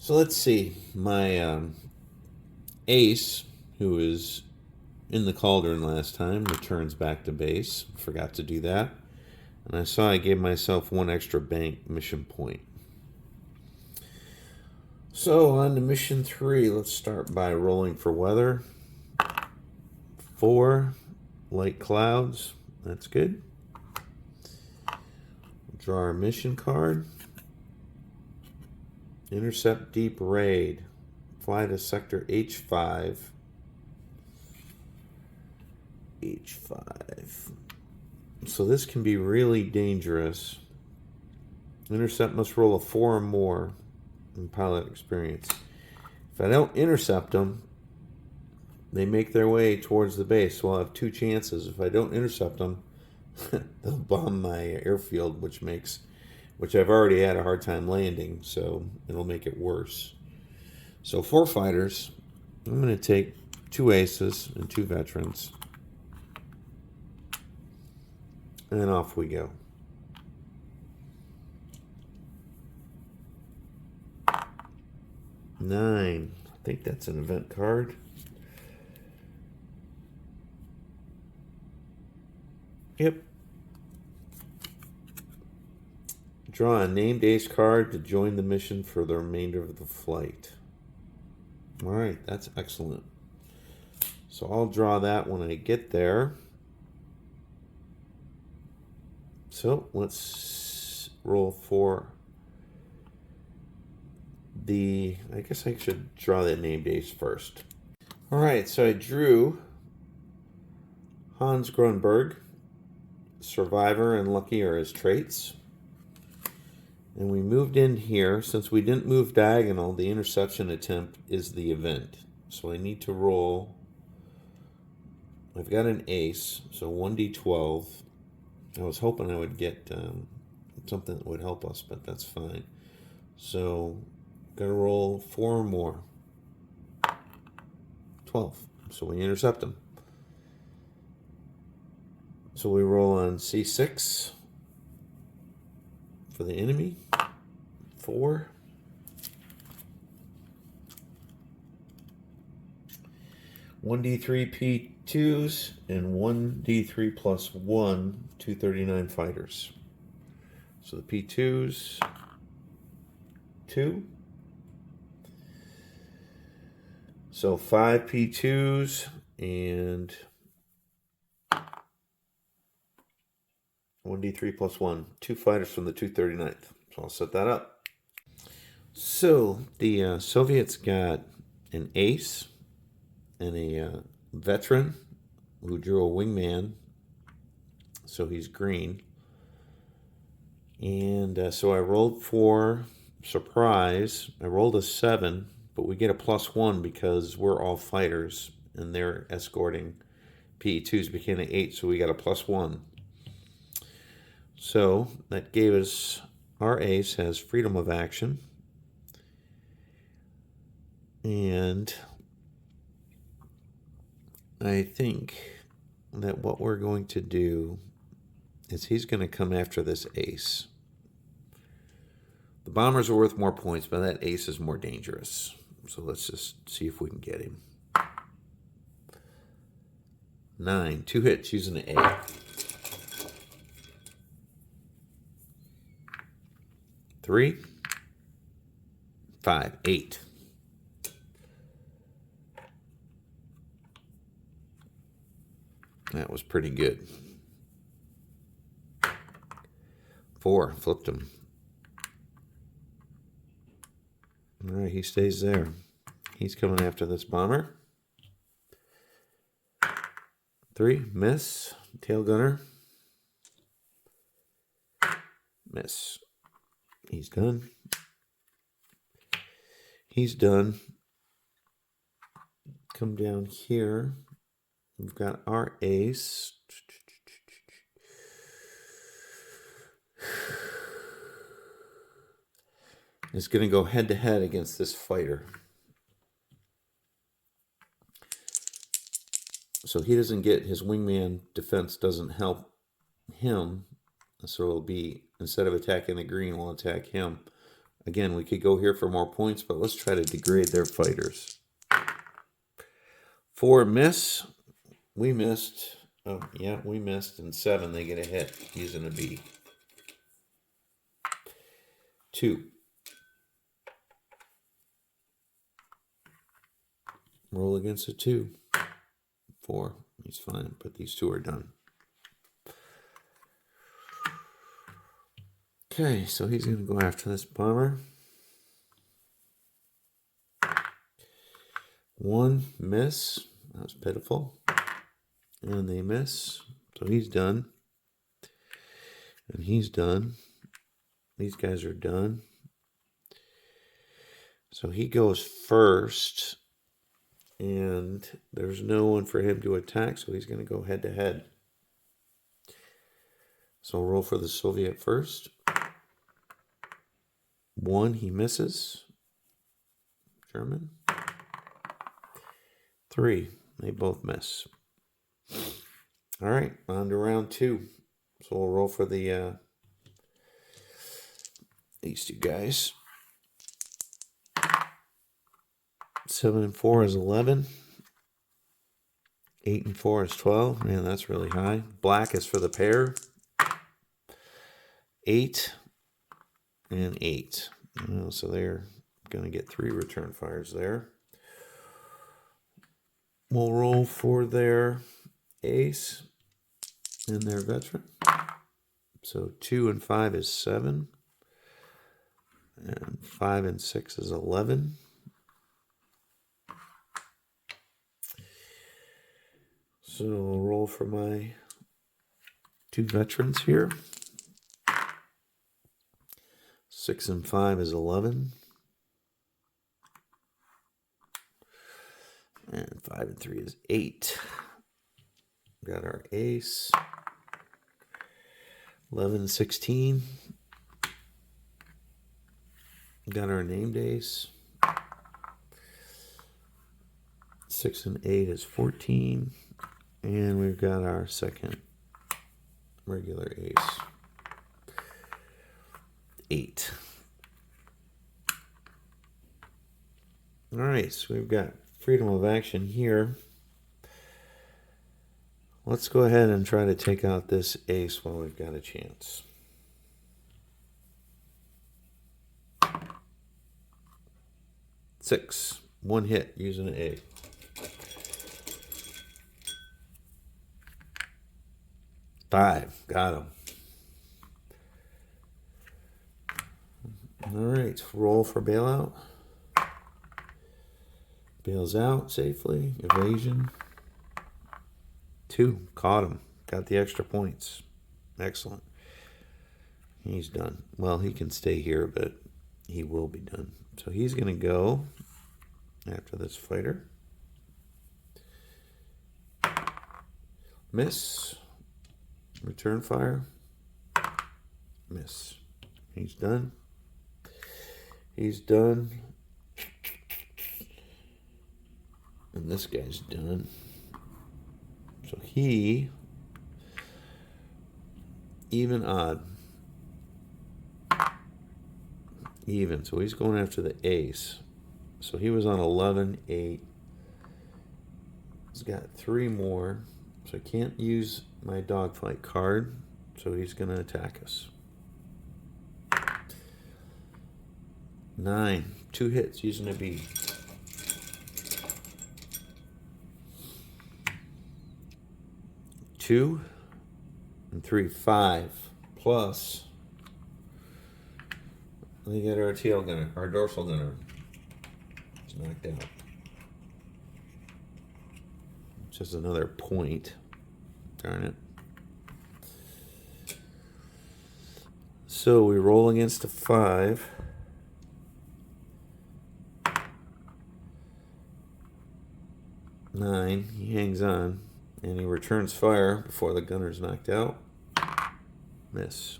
So let's see. My ace, who is in the cauldron last time, returns back to base. Forgot to do that. And I saw I gave myself one extra bank mission point. So on to mission 3. Let's start by rolling for weather. 4 light clouds. That's good. Draw our mission card. Intercept deep raid. Fly to sector H5. H5. So this can be really dangerous. Intercept must roll a 4 or more in pilot experience. If I don't intercept them, they make their way towards the base. So I'll have 2 chances. If I don't intercept them, they'll bomb my airfield, which I've already had a hard time landing, so it'll make it worse. So 4 fighters. I'm going to take 2 aces and 2 veterans. And off we go. 9. I think that's an event card. Yep. Draw a named ace card to join the mission for the remainder of the flight. Alright, that's excellent. So I'll draw that when I get there. So let's roll for I guess I should draw that named ace first. Alright, so I drew Hans Grunberg. Survivor and Lucky are his traits. And we moved in here. Since we didn't move diagonal, the interception attempt is the event. So I need to roll. I've got an ace, so 1d12. I was hoping I would get something that would help us, but that's fine. So got to roll 4 or more. 12. So we intercept them. So we roll on C6 for the enemy. 4. One D3 P2s and 1d3 plus 1, 239 fighters. So the P2s, 2. So 5 P2s and 1d3 plus 1, 2 fighters from the 239th. So I'll set that up. So the Soviets got an ace and a veteran who drew a wingman. So he's green. And so I rolled for surprise. I rolled a 7, but we get a +1 because we're all fighters and they're escorting. P2s became an 8, so we got a +1. So that gave us, our ace has freedom of action. And I think that what we're going to do is he's going to come after this ace. The bombers are worth more points, but that ace is more dangerous. So let's just see if we can get him. 9, 2 hits using an A. 3, 5, 8. That was pretty good. 4, flipped him. All right, he stays there. He's coming after this bomber. 3, miss. Tail gunner. Miss. He's done. He's done. Come down here. We've got our ace. Is going to go head to head against this fighter. So he doesn't get, his wingman defense doesn't help him. So it'll be, instead of attacking the green, we'll attack him. Again, we could go here for more points, but let's try to degrade their fighters. 4 miss. We missed. Oh, yeah, we missed. And 7, they get a hit using a B. 2. Roll against a 2. 4. He's fine, but these 2 are done. Okay, so he's going to go after this bomber. 1 miss. That was pitiful. And they miss. So he's done. And he's done. These guys are done. So he goes first. And there's no one for him to attack, so he's going to go head to head. So I'll roll for the Soviet first. 1, he misses. German. 3, they both miss. All right, on to round 2. So we'll roll for the these 2 guys. 7 and 4 is 11. 8 and 4 is 12. Man, that's really high. Black is for the pair. 8 and 8. So they're going to get 3 return fires there. We'll roll for their ace and their veteran. So 2 and 5 is 7. And 5 and 6 is 11. So I'll roll for my 2 veterans here. 6 and 5 is 11. And 5 and 3 is 8. Got our ace. 11 and 16. Got our named ace. 6 and 8 is 14. And we've got our second regular ace. 8. All right, so we've got freedom of action here. Let's go ahead and try to take out this ace while we've got a chance. Six. 1 hit using an A. Five. Got him. All right. Roll for bailout. Bails out safely. Evasion. 2. Caught him. Got the extra points. Excellent. He's done. Well, he can stay here, but he will be done. So he's going to go after this fighter. Miss. Return fire. Miss. He's done. He's done. And this guy's done. So he, even odd. Even. So he's going after the ace. So he was on 11, 8. He's got 3 more. So I can't use my dogfight card. So he's going to attack us. 9. 2 hits using a B. 2 and 3, 5 plus. We get our tail gunner, our dorsal gunner. It's knocked out. Just another point. Darn it. So we roll against a 5. Nine. He hangs on. And he returns fire before the gunner's knocked out. Miss.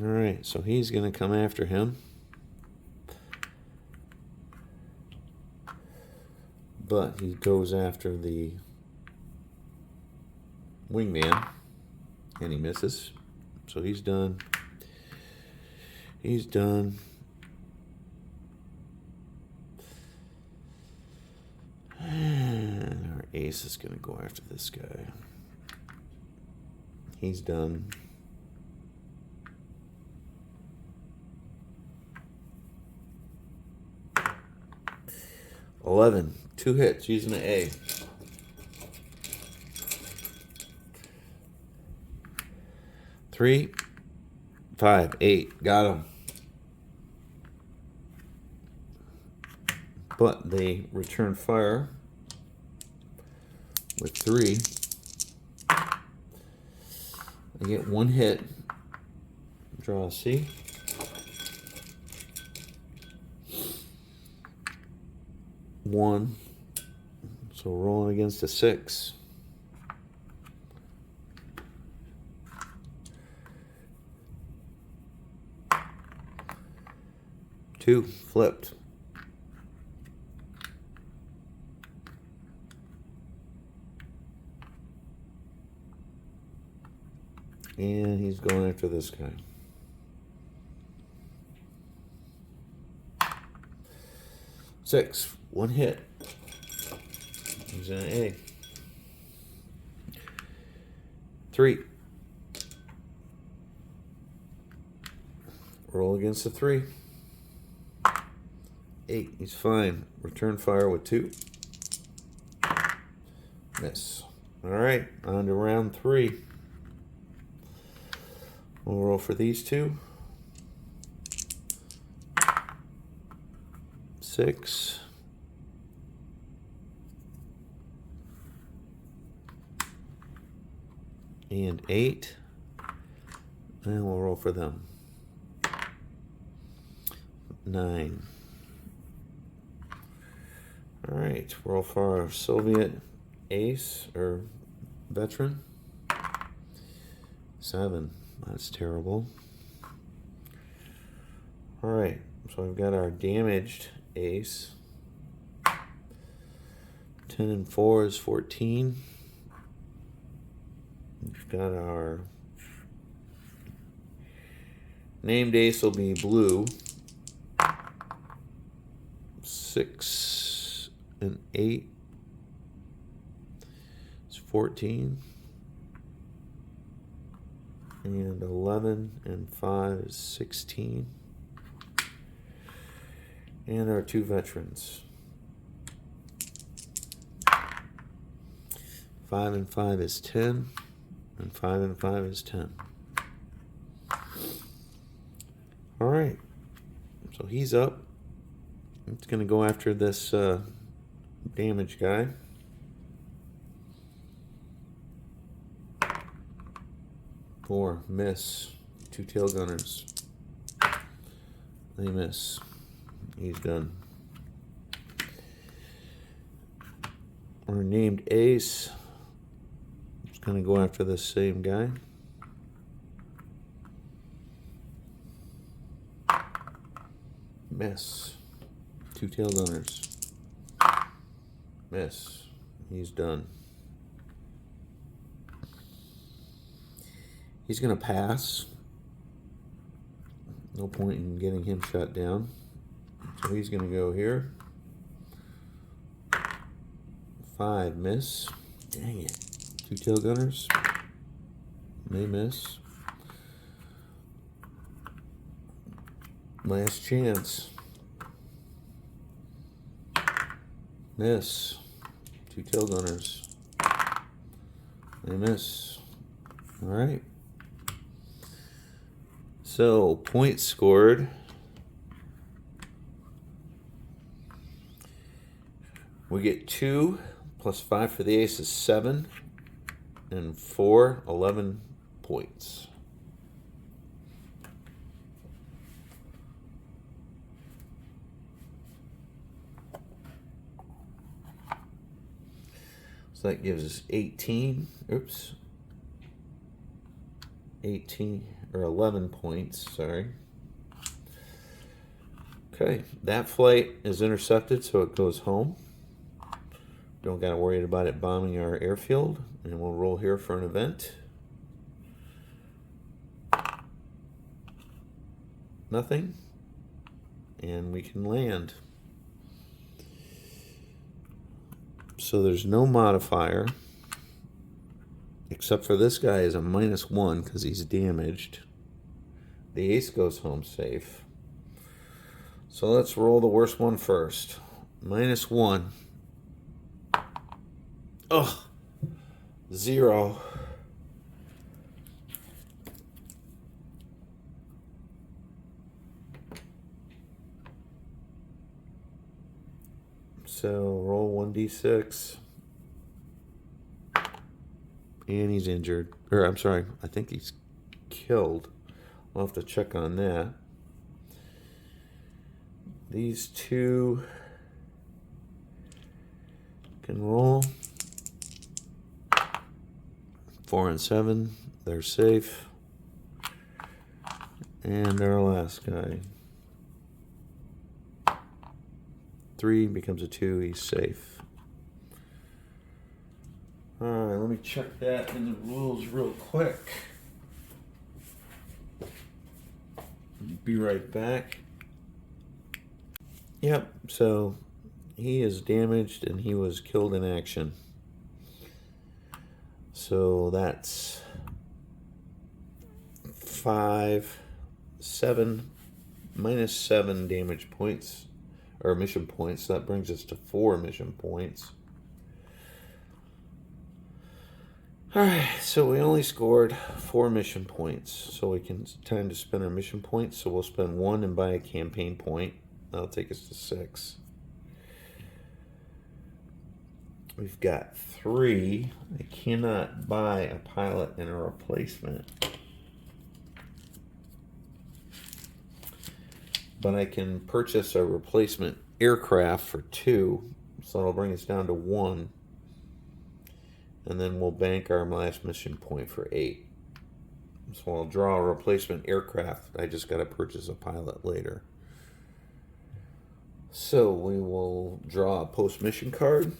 All right, so he's going to come after him. But he goes after the wingman, and he misses. So he's done. He's done. And our ace is going to go after this guy. He's done. $11. 2 hits using an A. 3, 5, 8. Got him. But they return fire with 3. I get 1 hit. Draw a C. One. So rolling against a 6. Two. Flipped. And he's going after this guy. 6. 1 hit. He's in an A. 3. Roll against a 3. 8. He's fine. Return fire with 2. Miss. All right. On to round 3. We'll roll for these 2. 6. And 8. And we'll roll for them. 9. All right, roll for our Soviet ace or veteran. 7. That's terrible. All right, so we've got our damaged ace. 10 and 4 is 14. We've got our named ace will be blue. 6 and 8 is 14. And 11 and 5 is 16. And our 2 veterans. 5 and 5 is 10. And 5 and 5 is 10. All right. So he's up. It's going to go after this damage guy. Four. Miss. 2 tail gunners. They miss. He's done. Our named ace. It's going to go after this same guy. Miss. 2 tail gunners. Miss. He's done. He's going to pass. No point in getting him shut down. So he's going to go here. 5. Miss. Dang it. 2 tail gunners. They miss. Last chance. Miss. 2 tail gunners. They miss. All right. So, points scored. We get 2 plus 5 for the ace is 7. And 4, 11 points. So that gives us 18. Oops. 18 or 11 points, sorry. Okay, that flight is intercepted, so it goes home. Don't got to worry about it bombing our airfield. And we'll roll here for an event. Nothing. And we can land. So there's no modifier. Except for this guy is a -1 because he's damaged. The ace goes home safe. So let's roll the worst one first. -1. Ugh. 0. So roll 1d6. And he's injured. Or I'm sorry, I think he's killed. I'll have to check on that. These two can roll. 4 and 7, they're safe. And our last guy. 3 becomes a 2, he's safe. Alright, let me check that in the rules real quick. Be right back. Yep, so he is damaged and he was killed in action. So that's 5, 7, -7 damage points, or mission points. That brings us to 4 mission points. Alright, so we only scored 4 mission points. So we can, time to spend our mission points. So we'll spend 1 and buy a campaign point. That'll take us to 6. We've got 3. I cannot buy a pilot and a replacement. But I can purchase a replacement aircraft for 2. So it'll bring us down to 1. And then we'll bank our last mission point for 8. So I'll draw a replacement aircraft. I just got to purchase a pilot later. So we will draw a post-mission card.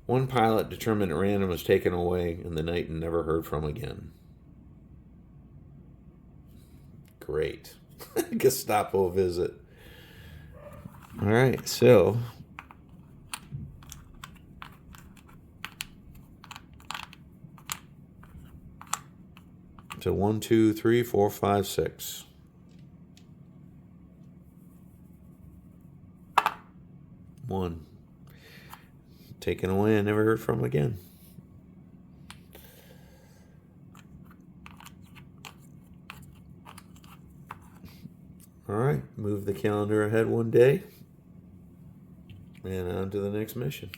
One pilot determined at random was taken away in the night and never heard from again. Great. Gestapo visit. All right, so to 1, 2, 3, 4, 5, 6. 1. Taken away and never heard from again. All right, move the calendar ahead one day and on to the next mission.